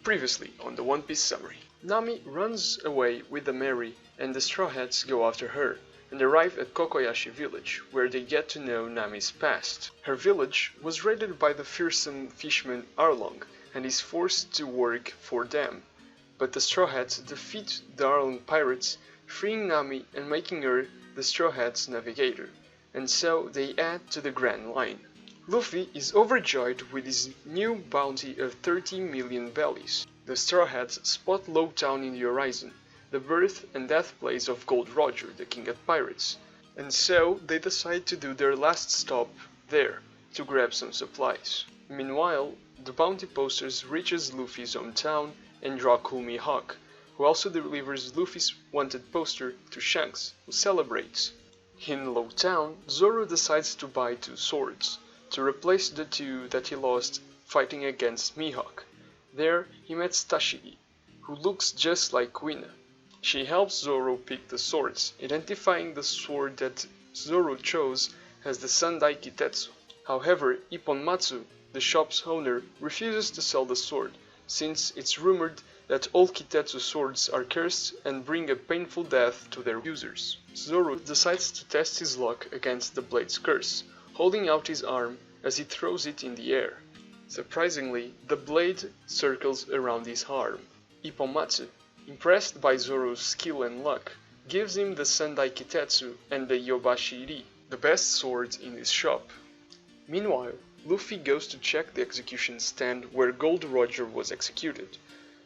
Previously on the One Piece summary. Nami runs away with the Mary and the Straw Hats go after her and arrive at Kokoyashi village where they get to know Nami's past. Her village was raided by the fearsome fishman Arlong and is forced to work for them. But the Straw Hats defeat the Arlong pirates, freeing Nami and making her the Straw Hats navigator. And so they add to the Grand Line. Luffy is overjoyed with his new bounty of 30 million bellies. The Straw Hats spot Loguetown in the horizon, the birth and deathplace of Gold Roger, the king of pirates, and so they decide to do their last stop there, to grab some supplies. Meanwhile, the bounty posters reaches Luffy's hometown and draw Kumi Hawk, who also delivers Luffy's wanted poster to Shanks, who celebrates. In Loguetown, Zoro decides to buy 2 swords, to replace the 2 that he lost fighting against Mihawk. There he meets Tashigi, who looks just like Kuina. She helps Zoro pick the swords, identifying the sword that Zoro chose as the Sandai Kitetsu. However, Ippon Matsu, the shop's owner, refuses to sell the sword, since it's rumored that all Kitetsu swords are cursed and bring a painful death to their users. Zoro decides to test his luck against the blade's curse, holding out his arm as he throws it in the air. Surprisingly, the blade circles around his arm. Ippomatsu, impressed by Zoro's skill and luck, gives him the Sandai Kitetsu and the Yobashiri, the best swords in his shop. Meanwhile, Luffy goes to check the execution stand where Gold Roger was executed.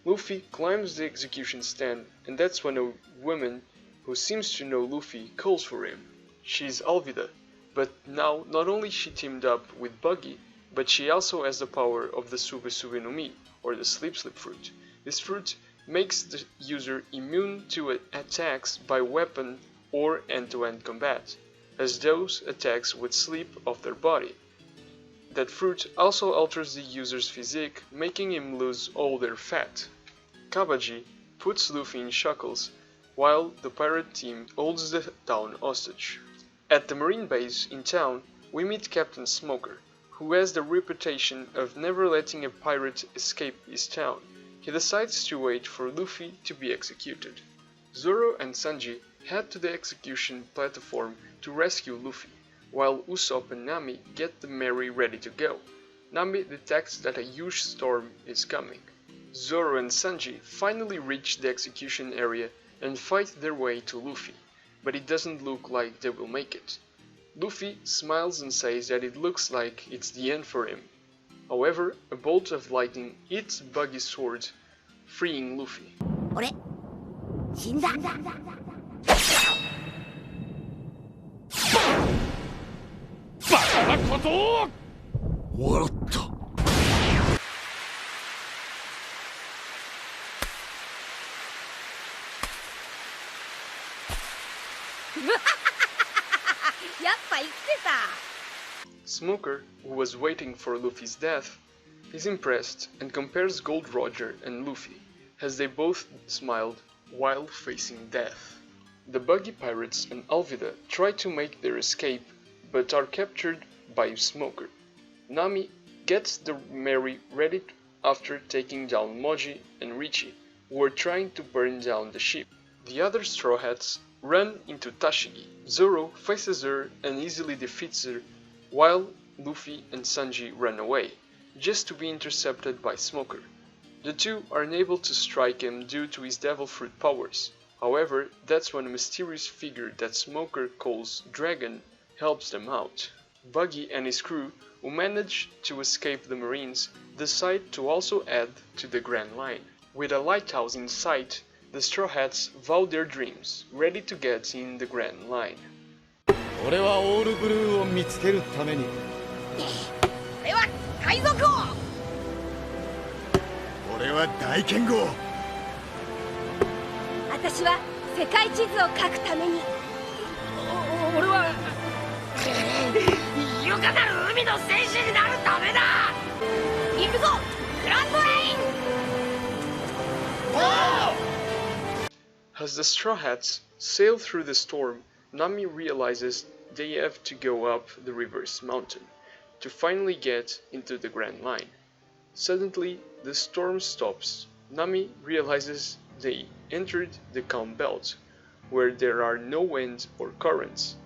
Luffy climbs the execution stand, and that's when a woman who seems to know Luffy calls for him. She's Alvida, but now not only she teamed up with Buggy, but she also has the power of the Sube Sube no Mi, or the Sleep Sleep fruit. This fruit makes the user immune to attacks by weapon or end-to-end combat, as those attacks would sleep off their body. That fruit also alters the user's physique, making him lose all their fat. Kabaji puts Luffy in shackles, while the pirate team holds the town hostage. At the marine base in town, we meet Captain Smoker, who has the reputation of never letting a pirate escape his town. He decides to wait for Luffy to be executed. Zoro and Sanji head to the execution platform to rescue Luffy, while Usopp and Nami get the Mary ready to go. Nami detects that a huge storm is coming. Zoro and Sanji finally reach the execution area and fight their way to Luffy, but it doesn't look like they will make it. Luffy smiles and says that it looks like it's the end for him. However, a bolt of lightning hits Buggy's sword, freeing Luffy. Smoker, who was waiting for Luffy's death, is impressed and compares Gold Roger and Luffy, as they both smiled while facing death. The Buggy Pirates and Alvida try to make their escape, but are captured by Smoker. Nami gets the Mary ready after taking down Moji and Richie, who are trying to burn down the ship. The other Straw Hats run into Tashigi. Zoro faces her and easily defeats her, while Luffy and Sanji run away, just to be intercepted by Smoker. The two are unable to strike him due to his devil fruit powers. However, that's when a mysterious figure that Smoker calls Dragon helps them out. Buggy and his crew, who manage to escape the Marines, decide to also add to the Grand Line. With a lighthouse in sight, the Straw Hats vow their dreams, ready to get in the Grand Line. 俺はオールブルーを見つけるために俺は海賊王俺は大剣豪私は世界地図を書くために俺は優雅なる海の戦士になるためだ行くぞグランドレイン As the Straw Hats sail through the storm, Nami realizes they have to go up the reverse mountain to finally get into the Grand Line. Suddenly, the storm stops, Nami realizes they entered the calm belt, where there are no winds or currents.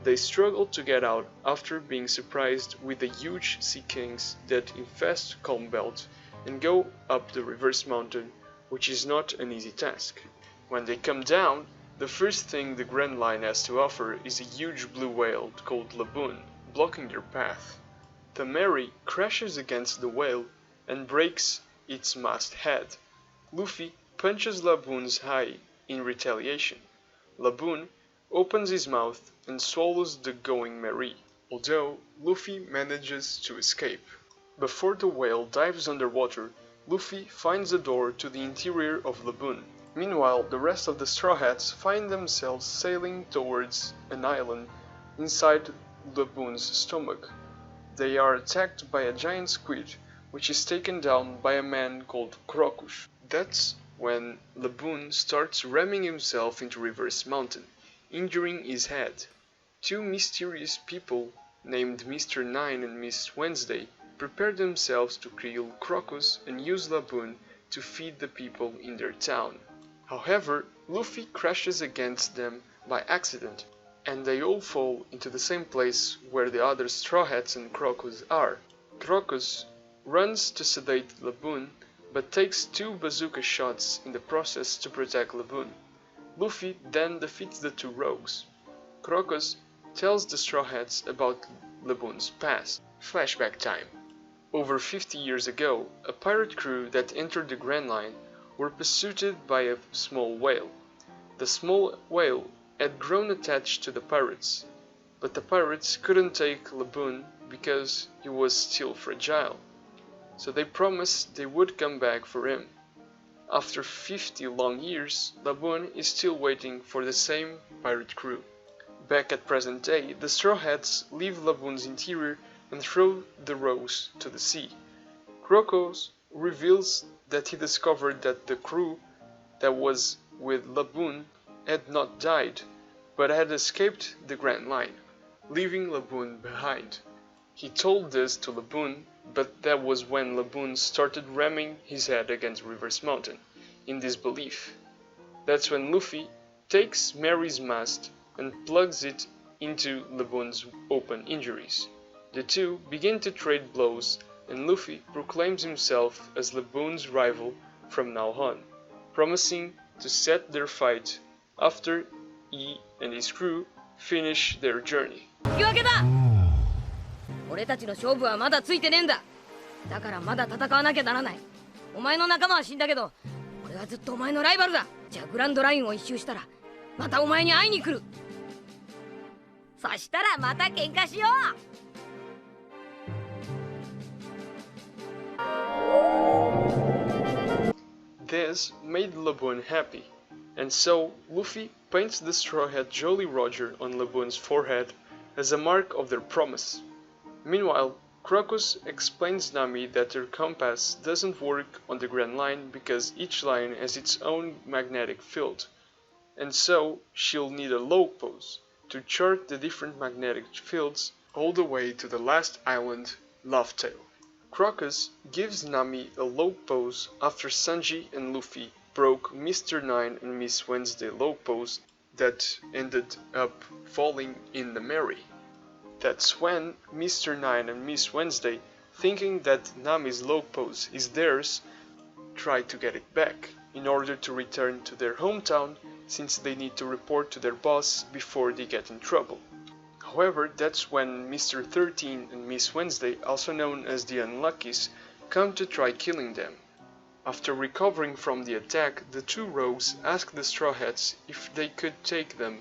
They struggle to get out after being surprised with the huge sea kings that infest Calm Belt and go up the reverse mountain, which is not an easy task. When they come down, the first thing the Grand Line has to offer is a huge blue whale called Laboon, blocking their path. The Mary crashes against the whale and breaks its masthead. Luffy punches Laboon's eye in retaliation. Laboon opens his mouth and swallows the going Mary, although Luffy manages to escape. Before the whale dives underwater, Luffy finds a door to the interior of Laboon. Meanwhile, the rest of the Straw Hats find themselves sailing towards an island inside Laboon's stomach. They are attacked by a giant squid, which is taken down by a man called Crocus. That's when Laboon starts ramming himself into Reverse Mountain, injuring his head. Two mysterious people, named Mr. Nine and Miss Wednesday, prepare themselves to kill Crocus and use Laboon to feed the people in their town. However, Luffy crashes against them by accident, and they all fall into the same place where the other Straw Hats and Crocus are. Crocus runs to sedate Laboon, but takes two bazooka shots in the process to protect Laboon. Luffy then defeats the two rogues. Crocus tells the Straw Hats about Laboon's past. Flashback time. Over 50 years ago, a pirate crew that entered the Grand Line were pursued by a small whale. The small whale had grown attached to the pirates, but the pirates couldn't take Laboon because he was still fragile. So they promised they would come back for him. After 50 long years, Laboon is still waiting for the same pirate crew. Back at present day, the Straw Hats leave Laboon's interior and throw the rose to the sea. Crocus reveals that he discovered that the crew that was with Laboon had not died, but had escaped the Grand Line, leaving Laboon behind. He told this to Laboon, but that was when Laboon started ramming his head against Reverse Mountain, in disbelief. That's when Luffy takes Mary's mast and plugs it into Laboon's open injuries. The two begin to trade blows, and Luffy proclaims himself as Laboon's rival from now on, promising to set their fight after he and his crew finish their journey. 俺たちの勝負はまだついてねえんだ。だからまだ戦わなきゃならない。お前の仲間は死んだけど、俺はずっとお前のライバルだ。じゃあグランドラインを一周したら、またお前に会いに来る。そしたらまた喧嘩しよう。This made Laboon happy, and so Luffy paints the Straw Hat Jolly Roger on Laboon's forehead as a mark of their promise. Meanwhile, Crocus explains Nami that her compass doesn't work on the Grand Line because each line has its own magnetic field, and so she'll need a log pose to chart the different magnetic fields all the way to the last island, Loguetown. Crocus gives Nami a log pose after Sanji and Luffy broke Mr. Nine and Miss Wednesday log pose that ended up falling in the Mary. That's when Mr. Nine and Miss Wednesday, thinking that Nami's log pose is theirs, try to get it back in order to return to their hometown, since they need to report to their boss before they get in trouble. However, that's when Mr. 13 and Miss Wednesday, also known as the Unluckies, come to try killing them. After recovering from the attack, the two rogues ask the Straw Hats if they could take them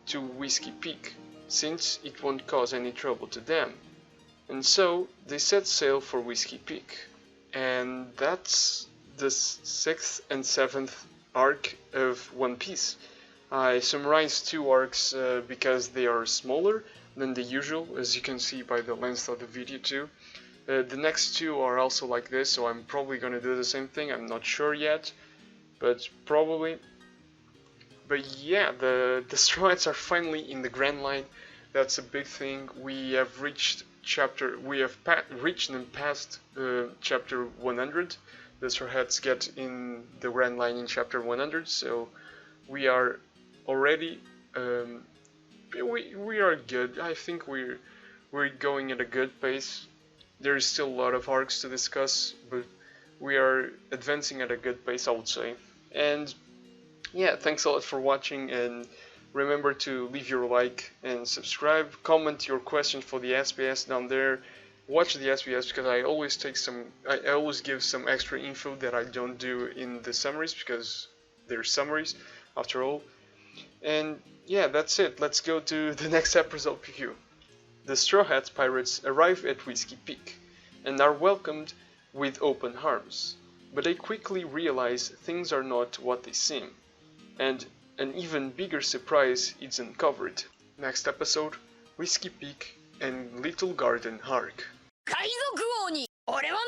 to Whiskey Peak, since it won't cause any trouble to them. And so they set sail for Whiskey Peak. And that's the 6th and 7th arc of One Piece. I summarized two arcs because they are smaller than the usual, as you can see by the length of the video too. The next two are also like this, so I'm probably gonna do the same thing. I'm not sure yet, but probably. But yeah, the Straw Hats are finally in the Grand Line. That's a big thing. We have reached reached and passed chapter 100. The Straw Hats get in the Grand Line in chapter 100, so we are already we are good. I think we're going at a good pace. There is still a lot of arcs to discuss, but we are advancing at a good pace, I would say. And yeah, thanks a lot for watching, and remember to leave your like and subscribe. Comment your questions for the SBS down there. Watch the SBS because I always give some extra info that I don't do in the summaries because they're summaries after all. And yeah, that's it. Let's go to the next episode PQ. The Straw Hat Pirates arrive at Whiskey Peak and are welcomed with open arms, but they quickly realize things are not what they seem, and an even bigger surprise is uncovered. Next episode, Whiskey Peak and Little Garden Arc. 海賊王に俺はな